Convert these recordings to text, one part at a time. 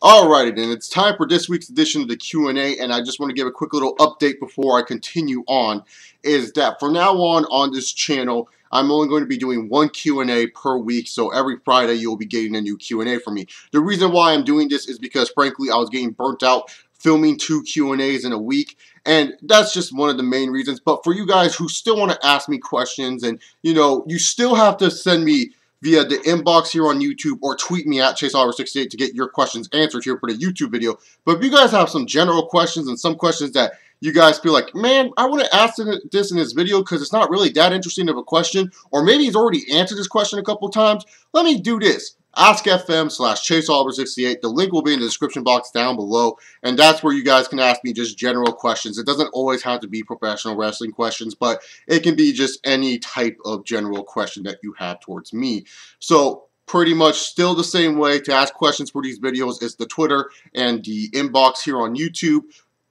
Alrighty then, it's time for this week's edition of the Q&A, and I just want to give a quick little update before I continue on, is that from now on this channel, I'm only going to be doing one Q&A per week, so every Friday you'll be getting a new Q&A from me. The reason why I'm doing this is because, frankly, I was getting burnt out filming 2 Q&As in a week, and that's just one of the main reasons. But for you guys who still want to ask me questions, and, you know, you still have to send me via the inbox here on YouTube or tweet me at ChaseOliver68 to get your questions answered here for the YouTube video. But if you guys have some general questions and some questions that you guys feel like, man, I want to ask this in this video because it's not really that interesting of a question, or maybe he's already answered this question a couple times, let me do this. AskFM/ChaseOliver68. The link will be in the description box down below, and that's where you guys can ask me just general questions. It doesn't always have to be professional wrestling questions, but it can be just any type of general question that you have towards me. So pretty much still the same way to ask questions for these videos is the Twitter and the inbox here on YouTube.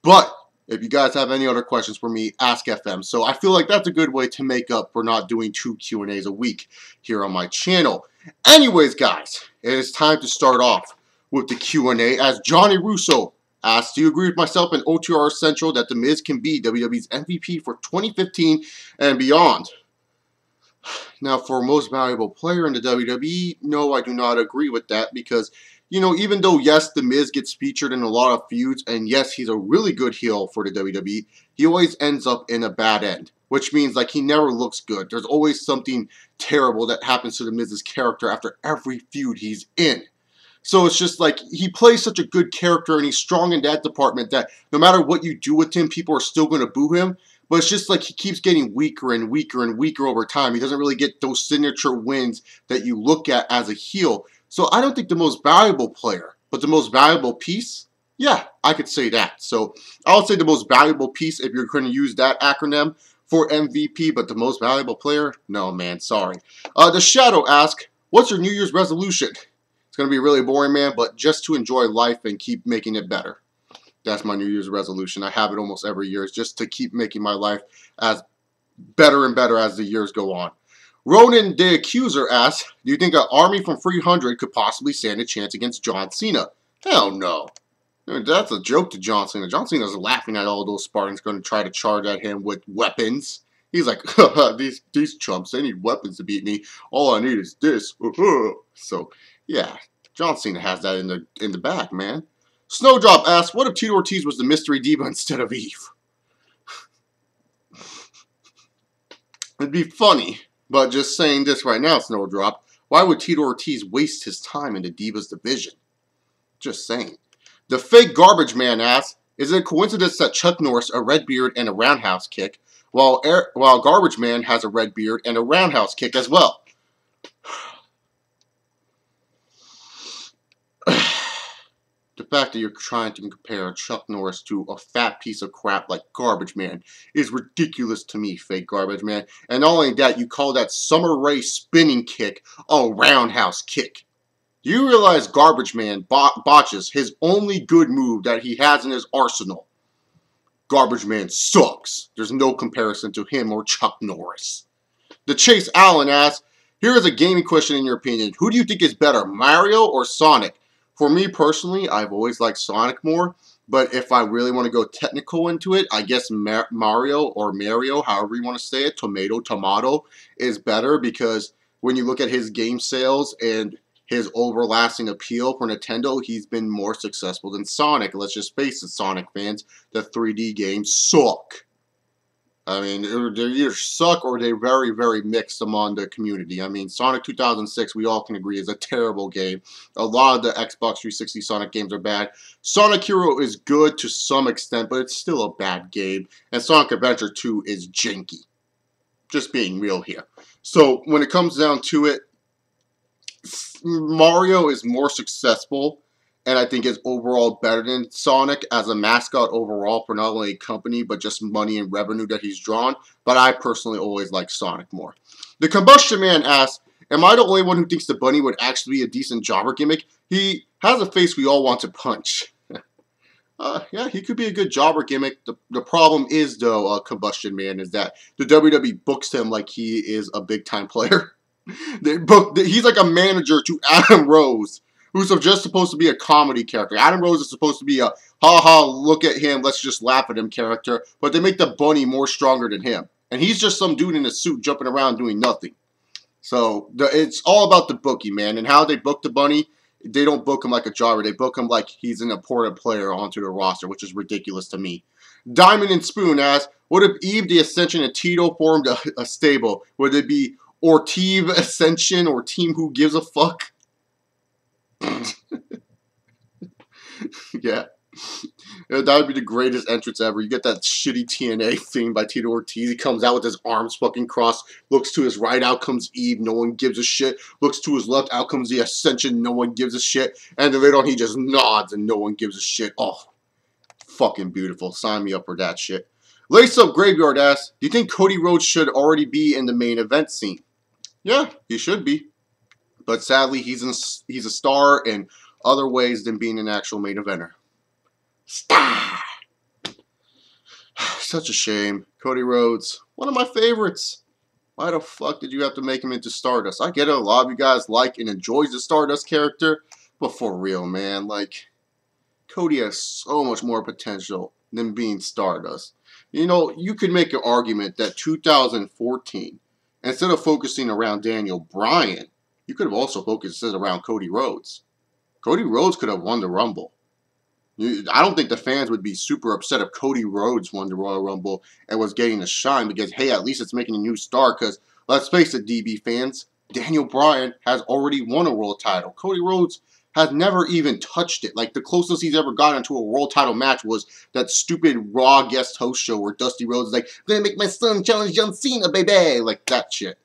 But if you guys have any other questions for me, ask FM. So I feel like that's a good way to make up for not doing 2 Q&As a week here on my channel. Anyways, guys, it is time to start off with the Q&A as Johnny Russo asks, do you agree with myself and OTR Central that The Miz can be WWE's MVP for 2015 and beyond? Now, for most valuable player in the WWE, no, I do not agree with that because, you know, even though, yes, The Miz gets featured in a lot of feuds, and yes, he's a really good heel for the WWE, he always ends up in a bad end, which means, like, he never looks good. There's always something terrible that happens to The Miz's character after every feud he's in. So it's just like, he plays such a good character, and he's strong in that department that no matter what you do with him, people are still going to boo him. But it's just like he keeps getting weaker and weaker and weaker over time. He doesn't really get those signature wins that you look at as a heel. So I don't think the most valuable player, but the most valuable piece, yeah, I could say that. So I would say the most valuable piece if you're going to use that acronym for MVP, but the most valuable player, no, man, sorry. The Shadow asks, what's your New Year's resolution? It's going to be really boring, man, but just to enjoy life and keep making it better. That's my New Year's resolution. I have it almost every year. It's just to keep making my life as better and better as the years go on. Ronan the Accuser asks, do you think an army from 300 could possibly stand a chance against John Cena? Hell no. That's a joke to John Cena. John Cena's laughing at all those Spartans going to try to charge at him with weapons. He's like, these chumps, they need weapons to beat me. All I need is this. So, yeah, John Cena has that in the back, man. Snowdrop asks, what if Tito Ortiz was the Mystery Diva instead of Eve? It'd be funny, but just saying this right now, Snowdrop, why would Tito Ortiz waste his time in the Divas division? Just saying. The Fake Garbage Man asks, is it a coincidence that Chuck Norris a red beard and a roundhouse kick, while Garbage Man has a red beard and a roundhouse kick as well? The fact that you're trying to compare Chuck Norris to a fat piece of crap like Garbage Man is ridiculous to me, Fake Garbage Man. And not only that, you call that Summer Rae spinning kick a roundhouse kick. Do you realize Garbage Man botches his only good move that he has in his arsenal? Garbage Man sucks. There's no comparison to him or Chuck Norris. The Chase Allen asks, here is a gaming question in your opinion. Who do you think is better, Mario or Sonic? For me personally, I've always liked Sonic more, but if I really want to go technical into it, I guess Mario or Mario, however you want to say it, tomato, is better because when you look at his game sales and his overlasting appeal for Nintendo, he's been more successful than Sonic. Let's just face it, Sonic fans, the 3D games suck. I mean, they either suck or they're very, very mixed among the community. I mean, Sonic 2006, we all can agree, is a terrible game. A lot of the Xbox 360 Sonic games are bad. Sonic Hero is good to some extent, but it's still a bad game. And Sonic Adventure 2 is janky. Just being real here. So, when it comes down to it, Mario is more successful, and I think is overall better than Sonic as a mascot overall for not only a company, but just money and revenue that he's drawn. But I personally always like Sonic more. The Combustion Man asks, am I the only one who thinks the bunny would actually be a decent jobber gimmick? He has a face we all want to punch. Yeah, he could be a good jobber gimmick. The problem is, though, Combustion Man, is that the WWE books him like he is a big-time player. He's like a manager to Adam Rose, who's just supposed to be a comedy character. Adam Rose is supposed to be a ha-ha, look at him, let's just laugh at him character, but they make the bunny more stronger than him. And he's just some dude in a suit jumping around doing nothing. So it's all about the bookie, man, and how they book the bunny. They don't book him like a jobber. They book him like he's an important player onto the roster, which is ridiculous to me. Diamond and Spoon asks, what if Eve, the Ascension, and Tito formed a stable? Would it be Orteve Ascension or Team Who Gives a Fuck? Yeah. That would be the greatest entrance ever. You get that shitty TNA theme by Tito Ortiz. He comes out with his arms fucking crossed. Looks to his right, out comes Eve. No one gives a shit. Looks to his left, out comes the Ascension. No one gives a shit. And then later on, he just nods and no one gives a shit. Oh, fucking beautiful. Sign me up for that shit. Lace Up Graveyard asks, do you think Cody Rhodes should already be in the main event scene? Yeah, he should be. But sadly, he's a star in other ways than being an actual main eventer. Star! Such a shame. Cody Rhodes, one of my favorites. Why the fuck did you have to make him into Stardust? I get it, a lot of you guys like and enjoys the Stardust character, but for real, man, like, Cody has so much more potential than being Stardust. You know, you could make an argument that 2014, instead of focusing around Daniel Bryan, you could have also focused it around Cody Rhodes. Cody Rhodes could have won the Rumble. I don't think the fans would be super upset if Cody Rhodes won the Royal Rumble and was getting a shine because, hey, at least it's making a new star because, let's face it, DB fans, Daniel Bryan has already won a world title. Cody Rhodes has never even touched it. Like, the closest he's ever gotten to a world title match was that stupid Raw guest host show where Dusty Rhodes is like, I'm gonna make my son challenge John Cena, baby! Like, that shit.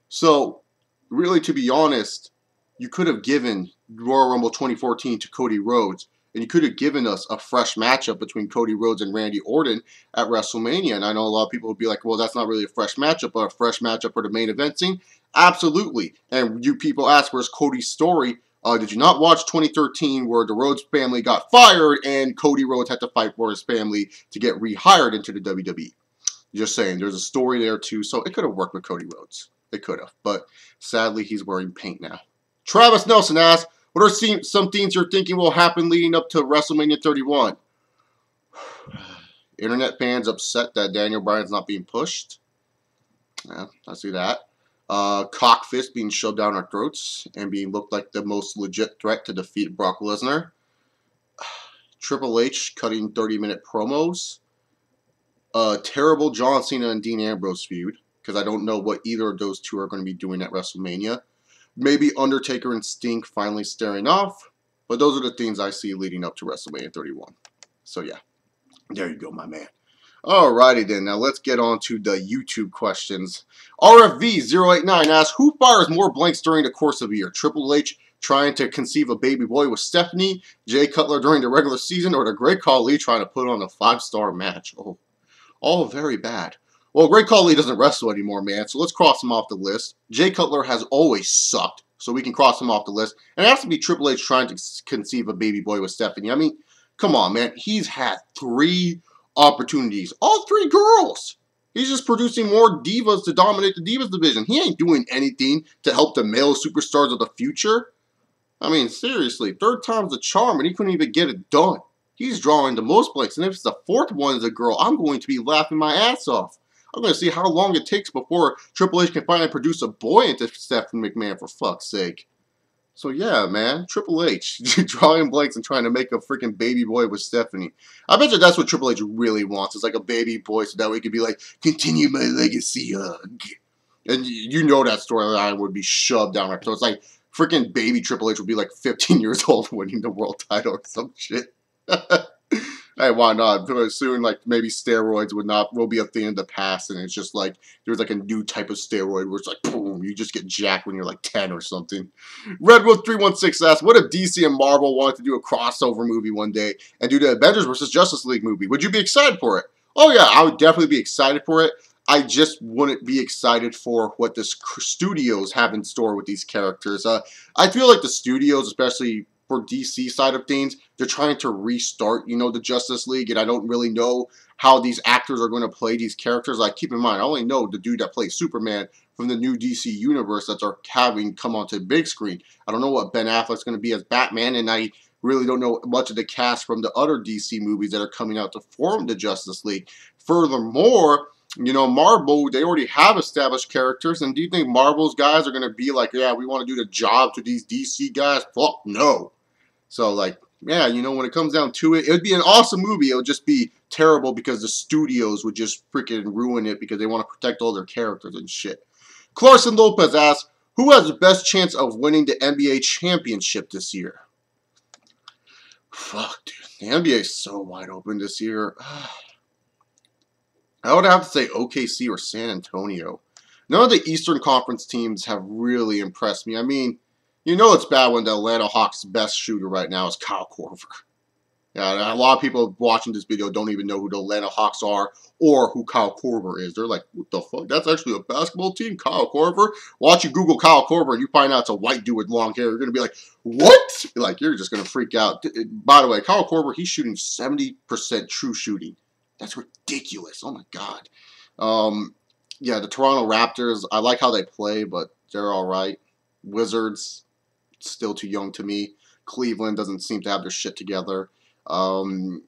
So, really, to be honest, you could have given Royal Rumble 2014 to Cody Rhodes, and you could have given us a fresh matchup between Cody Rhodes and Randy Orton at WrestleMania. And I know a lot of people would be like, well, that's not really a fresh matchup, but a fresh matchup for the main event scene? Absolutely. And you people ask, where's Cody's story? Did you not watch 2013 where the Rhodes family got fired and Cody Rhodes had to fight for his family to get rehired into the WWE? Just saying, there's a story there too, so it could have worked with Cody Rhodes. It could have, but sadly he's wearing paint now. Travis Nelson asks, what are some things you're thinking will happen leading up to WrestleMania 31? Internet fans upset that Daniel Bryan's not being pushed. Yeah, I see that. Cockfist being shoved down our throats and being looked like the most legit threat to defeat Brock Lesnar. Triple H cutting 30-minute promos. Terrible John Cena and Dean Ambrose feud, because I don't know what either of those two are going to be doing at WrestleMania. Maybe Undertaker and Sting finally staring off. But those are the things I see leading up to WrestleMania 31. So yeah, there you go, my man. Alrighty then, now let's get on to the YouTube questions. RFV089 asks, who fires more blanks during the course of a year? Triple H trying to conceive a baby boy with Stephanie, Jay Cutler during the regular season, or the Great Khali trying to put on a 5-star match? Oh, all very bad. Well, Great Khali doesn't wrestle anymore, man, so let's cross him off the list. Jay Cutler has always sucked, so we can cross him off the list. And it has to be Triple H trying to conceive a baby boy with Stephanie. I mean, come on, man. He's had 3 opportunities. All 3 girls. He's just producing more divas to dominate the Divas division. He ain't doing anything to help the male superstars of the future. I mean, seriously, 3rd time's a charm, and he couldn't even get it done. He's drawing the most blanks, and if it's the 4th one as a girl, I'm going to be laughing my ass off. I'm going to see how long it takes before Triple H can finally produce a boy into Stephanie McMahon, for fuck's sake. So yeah, man, Triple H drawing blanks and trying to make a freaking baby boy with Stephanie. I bet you that's what Triple H really wants. It's like a baby boy so that way he could be like, continue my legacy, and you know that storyline would be shoved down our throats. Like, freaking baby Triple H would be like 15 years old winning the world title or some shit. Hey, why not? Soon, like, maybe steroids will be a thing of the past, and it's just like, there's like a new type of steroid where it's like, boom, you just get jacked when you're like 10 or something. Redwood316 asks, what if DC and Marvel wanted to do a crossover movie one day and do the Avengers vs. Justice League movie? Would you be excited for it? Oh yeah, I would definitely be excited for it. I just wouldn't be excited for what the studios have in store with these characters. I feel like the studios, especially for DC side of things. They're trying to restart, you know, the Justice League, and I don't really know how these actors are going to play these characters. Like, keep in mind, I only know the dude that plays Superman from the new DC universe that they're having come onto the big screen. I don't know what Ben Affleck's going to be as Batman, and I really don't know much of the cast from the other DC movies that are coming out to form the Justice League. Furthermore, you know, Marvel, they already have established characters, and do you think Marvel's guys are going to be like, yeah, we want to do the job to these DC guys? Fuck no. So, like, yeah, you know, when it comes down to it, it would be an awesome movie. It would just be terrible because the studios would just freaking ruin it because they want to protect all their characters and shit. Clarkson Lopez asks, who has the best chance of winning the NBA championship this year? Fuck, dude. The NBA is so wide open this year. I would have to say OKC or San Antonio. None of the Eastern Conference teams have really impressed me. I mean, you know it's bad when the Atlanta Hawks' best shooter right now is Kyle Korver. Yeah, a lot of people watching this video don't even know who the Atlanta Hawks are or who Kyle Korver is. They're like, what the fuck? That's actually a basketball team? Kyle Korver? Watch you Google Kyle Korver and you find out it's a white dude with long hair. You're going to be like, what? Like, you're just going to freak out. By the way, Kyle Korver, he's shooting 70% true shooting. That's ridiculous. Oh, my God. Yeah, the Toronto Raptors, I like how they play, but they're all right. Wizards, still too young to me. Cleveland doesn't seem to have their shit together. The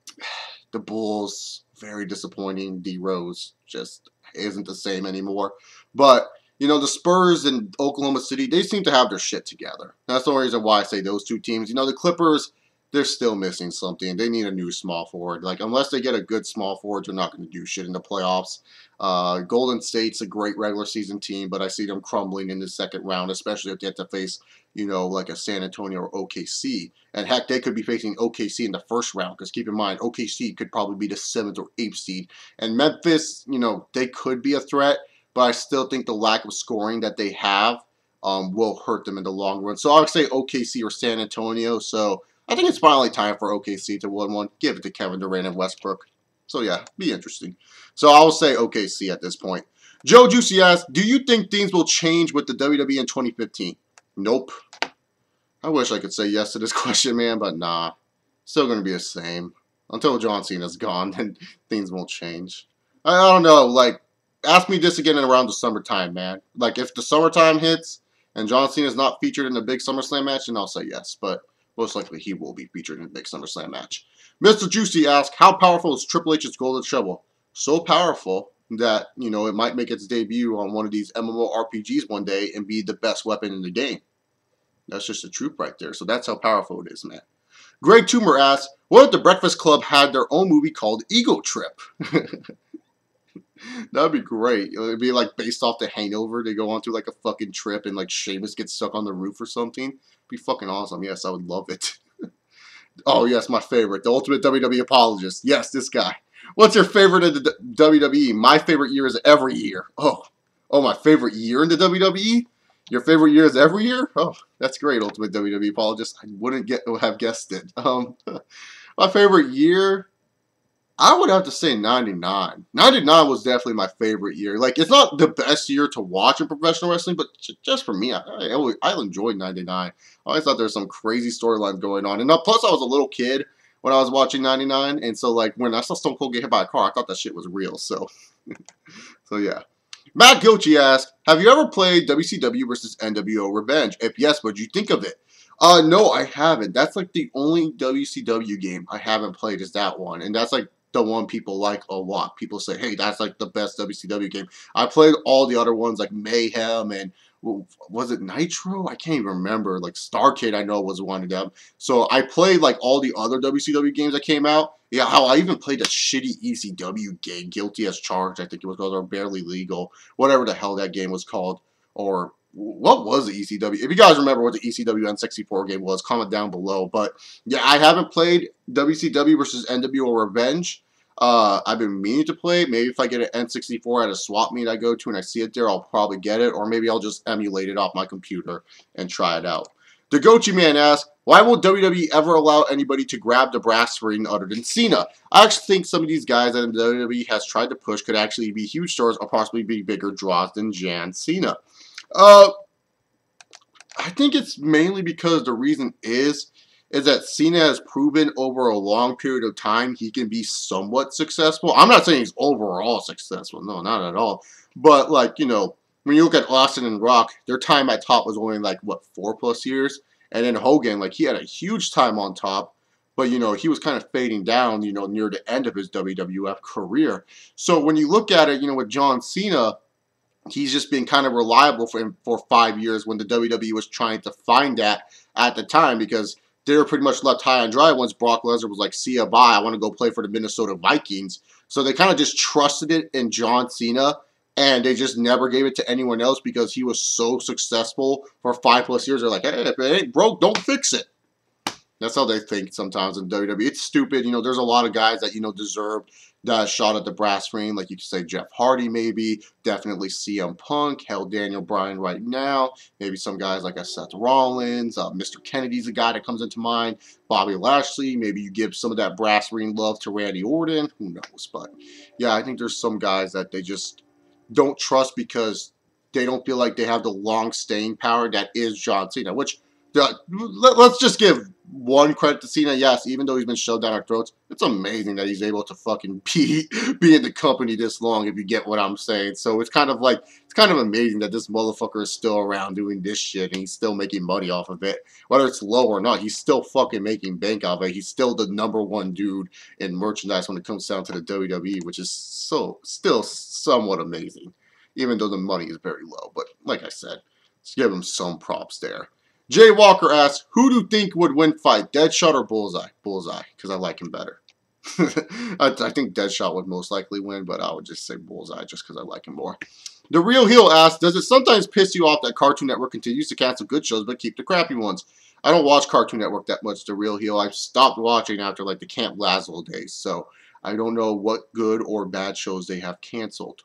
Bulls, very disappointing. D Rose just isn't the same anymore. But, you know, the Spurs and Oklahoma City, they seem to have their shit together. That's the only reason why I say those two teams. You know, the Clippers, they're still missing something. They need a new small forward. Like, unless they get a good small forward, they're not going to do shit in the playoffs. Golden State's a great regular season team, but I see them crumbling in the second round, especially if they have to face, you know, like a San Antonio or OKC. And heck, they could be facing OKC in the first round, because keep in mind, OKC could probably be the 7th or 8th seed. And Memphis, you know, they could be a threat, but I still think the lack of scoring that they have will hurt them in the long run. So I would say OKC or San Antonio. So I think it's finally time for OKC to win one. Give it to Kevin Durant and Westbrook. So yeah, be interesting. So I will say OKC at this point. Joe Juicy asks, do you think things will change with the WWE in 2015? Nope. I wish I could say yes to this question, man, but nah. Still going to be the same. Until John Cena's gone, then things won't change. I don't know, like, ask me this again around the summertime, man. Like, if the summertime hits and John Cena's not featured in the big SummerSlam match, then I'll say yes, but most likely he will be featured in the big SummerSlam match. Mr. Juicy asks, how powerful is Triple H's Golden Shovel? So powerful that, you know, it might make its debut on one of these MMORPGs one day and be the best weapon in the game. That's just the truth right there. So that's how powerful it is, man. Greg Toomer asks, what if the Breakfast Club had their own movie called Ego Trip? That'd be great. It'd be like based off The Hangover. They go on through like a fucking trip and like Sheamus gets stuck on the roof or something. It'd be fucking awesome. Yes, I would love it. Oh, yes, my favorite. The Ultimate WWE Apologist. Yes, this guy. What's your favorite of the WWE? My favorite year is every year. Oh, my favorite year in the WWE? Your favorite year is every year? Oh, that's great, Ultimate WWE Apologist. I wouldn't have guessed it. My favorite year, I would have to say 99. 99 was definitely my favorite year. Like, it's not the best year to watch in professional wrestling, but just for me, I enjoyed 99. I always thought there was some crazy storylines going on. And plus, I was a little kid when I was watching 99, and so, like, when I saw Stone Cold get hit by a car, I thought that shit was real, so, so yeah. Matt Gilchie asks, have you ever played WCW versus NWO Revenge? If yes, what did you think of it? No, I haven't. That's, like, the only WCW game I haven't played is that one, and that's, like, the one people like a lot. People say, hey, that's, like, the best WCW game. I played all the other ones, like Mayhem and, was it Nitro? I can't even remember. Like, Starrcade, I know, was one of them. So I played, like, all the other WCW games that came out. Yeah, how I even played a shitty ECW game, Guilty as Charged, I think it was called, or Barely Legal, whatever the hell that game was called, or what was the ECW? If you guys remember what the ECW N64 game was, comment down below. But yeah, I haven't played WCW versus NWO Revenge. I've been meaning to play. Maybe if I get an N64 at a swap meet I go to and I see it there, I'll probably get it. Or maybe I'll just emulate it off my computer and try it out. The Gochi Man asks, why will WWE ever allow anybody to grab the brass ring other than Cena? I actually think some of these guys that WWE has tried to push could actually be huge stars or possibly be bigger draws than John Cena. I think it's mainly because the reason is is that Cena has proven over a long period of time he can be somewhat successful. I'm not saying he's overall successful. No, not at all. But, like, you know, when you look at Austin and Rock, their time at top was only, like, what, 4+ years? And then Hogan, like, he had a huge time on top. But, you know, he was kind of fading down, you know, near the end of his WWF career. So when you look at it, you know, with John Cena, he's just been kind of reliable for him for 5 years when the WWE was trying to find that at the time, because they were pretty much left high and dry once Brock Lesnar was like, see ya, bye, I want to go play for the Minnesota Vikings. So they kind of just trusted it in John Cena, and they just never gave it to anyone else because he was so successful for 5+ years. They're like, hey, if it ain't broke, don't fix it. That's how they think sometimes in WWE. It's stupid. You know, there's a lot of guys that, you know, deserve that shot at the brass ring. Like you could say Jeff Hardy maybe. Definitely CM Punk. Hell, Daniel Bryan right now. Maybe some guys like Seth Rollins. Mr. Kennedy's a guy that comes into mind. Bobby Lashley. Maybe you give some of that brass ring love to Randy Orton. Who knows? But, yeah, I think there's some guys that they just don't trust because they don't feel like they have the long staying power that is John Cena. Which, let's just give one credit to Cena. Yes, even though he's been shoved down our throats, it's amazing that he's able to fucking be in the company this long, if you get what I'm saying. So it's kind of like, it's kind of amazing that this motherfucker is still around doing this shit and he's still making money off of it. Whether it's low or not, he's still fucking making bank off of it. He's still the #1 dude in merchandise when it comes down to the WWE, which is still somewhat amazing, even though the money is very low. But like I said, let's give him some props there. Jay Walker asks, who do you think would win fight, Deadshot or Bullseye? Bullseye, because I like him better. I think Deadshot would most likely win, but I would just say Bullseye just because I like him more. The Real Heel asks, does it sometimes piss you off that Cartoon Network continues to cancel good shows but keep the crappy ones? I don't watch Cartoon Network that much, The Real Heel. I stopped watching after like the Camp Lazlo days, so I don't know what good or bad shows they have canceled.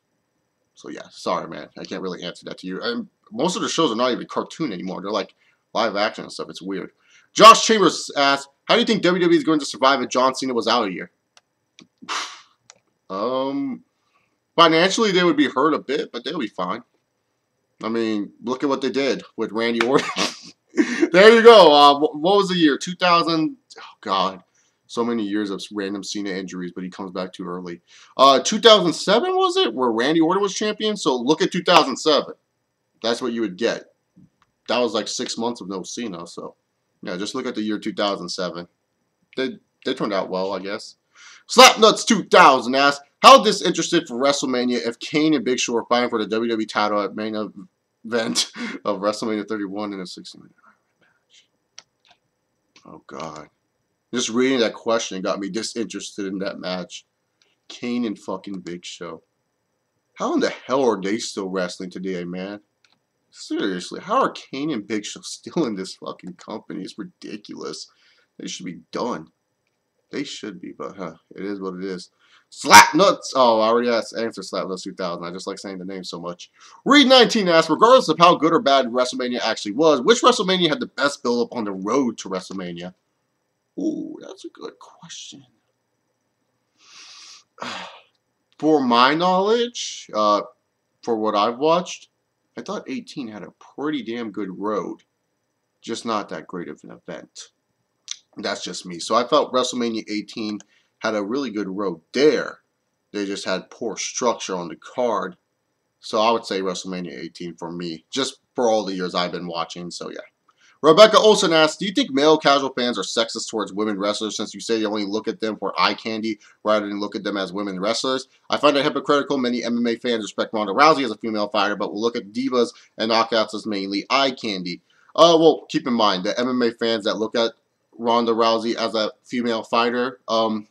So yeah, sorry man, I can't really answer that to you. And most of the shows are not even cartoon anymore. They're like live action and stuff. It's weird. Josh Chambers asks, how do you think WWE is going to survive if John Cena was out a year? Financially, they would be hurt a bit, but they'll be fine. I mean, look at what they did with Randy Orton. There you go. What was the year? 2000? Oh, God. So many years of random Cena injuries, but he comes back too early. 2007, was it? Where Randy Orton was champion? So look at 2007. That's what you would get. That was like 6 months of no Cena, so yeah, just look at the year 2007. They turned out well, I guess. Slapnuts 2000 asks, how disinterested for WrestleMania if Kane and Big Show are fighting for the WWE title at main event of WrestleMania 31 in a 60-minute match? Oh God, just reading that question got me disinterested in that match. Kane and fucking Big Show. How in the hell are they still wrestling today, man? Seriously, how are Kane and Big Show still in this fucking company? It's ridiculous. They should be done. They should be, but it is what it is. Slapnuts! Oh, I already answered Slapnuts 2000. I just like saying the name so much. Reed19 asks, regardless of how good or bad WrestleMania actually was, which WrestleMania had the best build-up on the road to WrestleMania? Ooh, that's a good question. For my knowledge, for what I've watched, I thought 18 had a pretty damn good road. Just not that great of an event. That's just me. So I felt WrestleMania 18 had a really good road there. They just had poor structure on the card. So I would say WrestleMania 18 for me. Just for all the years I've been watching. So yeah. Rebecca Olsen asks, do you think male casual fans are sexist towards women wrestlers since you say you only look at them for eye candy rather than look at them as women wrestlers? I find it hypocritical. Many MMA fans respect Ronda Rousey as a female fighter, but will look at divas and knockouts as mainly eye candy. Well, keep in mind, the MMA fans that look at Ronda Rousey as a female fighter,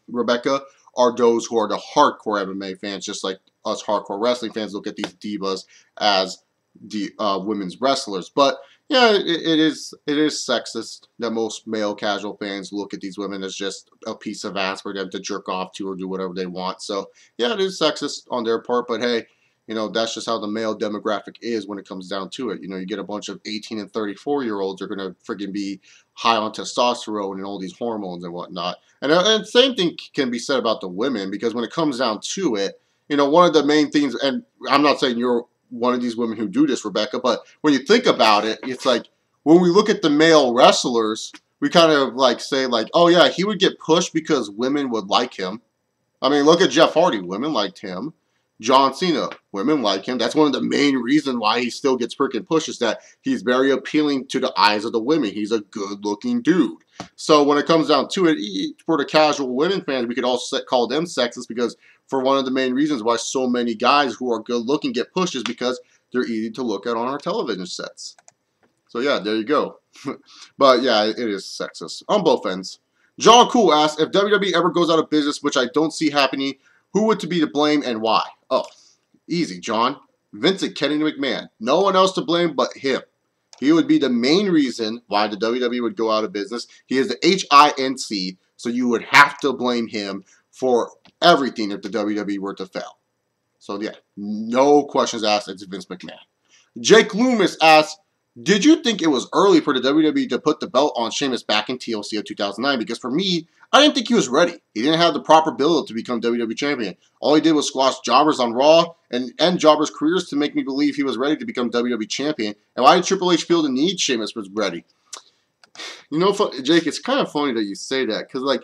Rebecca, are those who are the hardcore MMA fans, just like us hardcore wrestling fans look at these divas as the women's wrestlers. But yeah, it is sexist that most male casual fans look at these women as just a piece of ass for them to jerk off to or do whatever they want. So yeah, it is sexist on their part, but hey, you know, that's just how the male demographic is when it comes down to it. You know, you get a bunch of 18 and 34-year-olds are going to friggin' be high on testosterone and all these hormones and whatnot. And same thing can be said about the women, because when it comes down to it, you know, one of the main things, and I'm not saying you're one of these women who do this, Rebecca, but when you think about it, it's like when we look at the male wrestlers, we kind of like say like, oh yeah, he would get pushed because women would like him. I mean, look at Jeff Hardy. Women liked him. John Cena. Women like him. That's one of the main reasons why he still gets freaking pushed is that he's very appealing to the eyes of the women. He's a good-looking dude. So when it comes down to it, for the casual women fans, we could also call them sexist because for one of the main reasons why so many guys who are good-looking get pushed is because they're easy to look at on our television sets. So yeah, there you go. But yeah, it is sexist on both ends. John Cool asks, if WWE ever goes out of business, which I don't see happening, who would to be to blame and why? Oh, easy, John. Vincent Kennedy McMahon. No one else to blame but him. He would be the main reason why the WWE would go out of business. He is the HINC, so you would have to blame him for everything if the WWE were to fail. So yeah, no questions asked. It's Vince McMahon. Jake Loomis asks, did you think it was early for the WWE to put the belt on Sheamus back in TLC of 2009? Because for me, I didn't think he was ready. He didn't have the proper build to become WWE Champion. All he did was squash jobbers on Raw and end jobbers' careers to make me believe he was ready to become WWE Champion. And why did Triple H feel the need Sheamus was ready? You know, Jake, it's kind of funny that you say that. Because, like,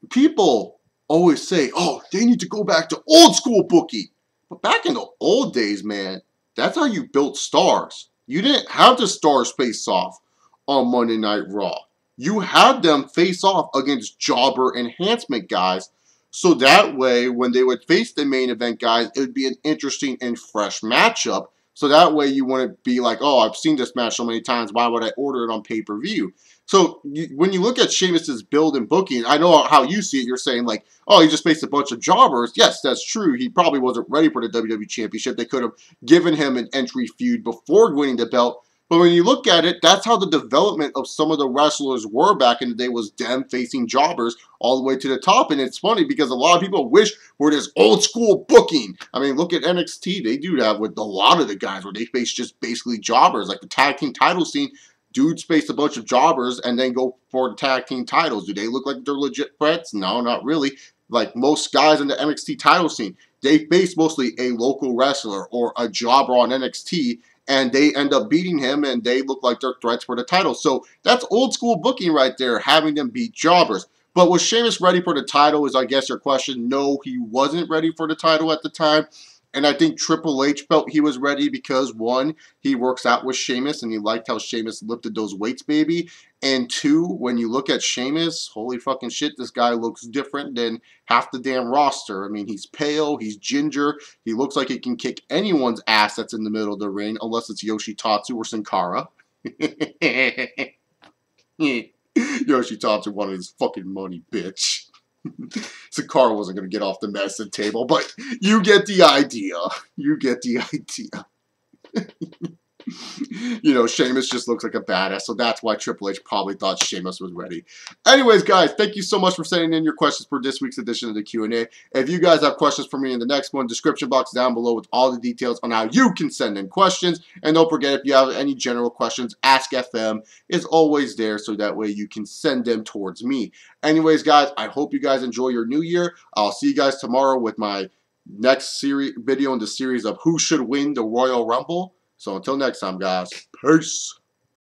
people always say, oh, they need to go back to old school booking. But back in the old days, man, that's how you built stars. You didn't have the stars face off on Monday Night Raw. You had them face off against jobber enhancement guys. So that way, when they would face the main event guys, it would be an interesting and fresh matchup. So that way you wouldn't be like, oh, I've seen this match so many times. Why would I order it on pay-per-view? So when you look at Sheamus's build and booking, I know how you see it. You're saying like, oh, he just faced a bunch of jobbers. Yes, that's true. He probably wasn't ready for the WWE Championship. They could have given him an entry feud before winning the belt. But when you look at it, that's how the development of some of the wrestlers were back in the day, was them facing jobbers all the way to the top. And it's funny because a lot of people wish for this old school booking. I mean, look at NXT. They do that with a lot of the guys where they face just basically jobbers. Like the tag team title scene, dudes face a bunch of jobbers and then go for the tag team titles. Do they look like they're legit threats? No, not really. Like most guys in the NXT title scene, they face mostly a local wrestler or a jobber on NXT, and they end up beating him, and they look like they're threats for the title. So that's old school booking right there, having them beat jobbers. But was Sheamus ready for the title is, I guess, your question. No, he wasn't ready for the title at the time. And I think Triple H felt he was ready because, one, he works out with Sheamus, and he liked how Sheamus lifted those weights, baby. And two, when you look at Sheamus, holy fucking shit, this guy looks different than half the damn roster. I mean, he's pale, he's ginger, he looks like he can kick anyone's ass that's in the middle of the ring, unless it's Yoshitatsu or Sin Cara. Yoshitatsu wanted his fucking money, bitch. Sakara wasn't going to get off the medicine table, but you get the idea. You get the idea. You know, Sheamus just looks like a badass, so that's why Triple H probably thought Sheamus was ready. Anyways, guys, thank you so much for sending in your questions for this week's edition of the Q&A. If you guys have questions for me in the next one, description box down below with all the details on how you can send in questions. And don't forget, if you have any general questions, Ask FM is always there, so that way you can send them towards me. Anyways, guys, I hope you guys enjoy your new year. I'll see you guys tomorrow with my next video in the series of who should win the Royal Rumble. So until next time, guys, peace.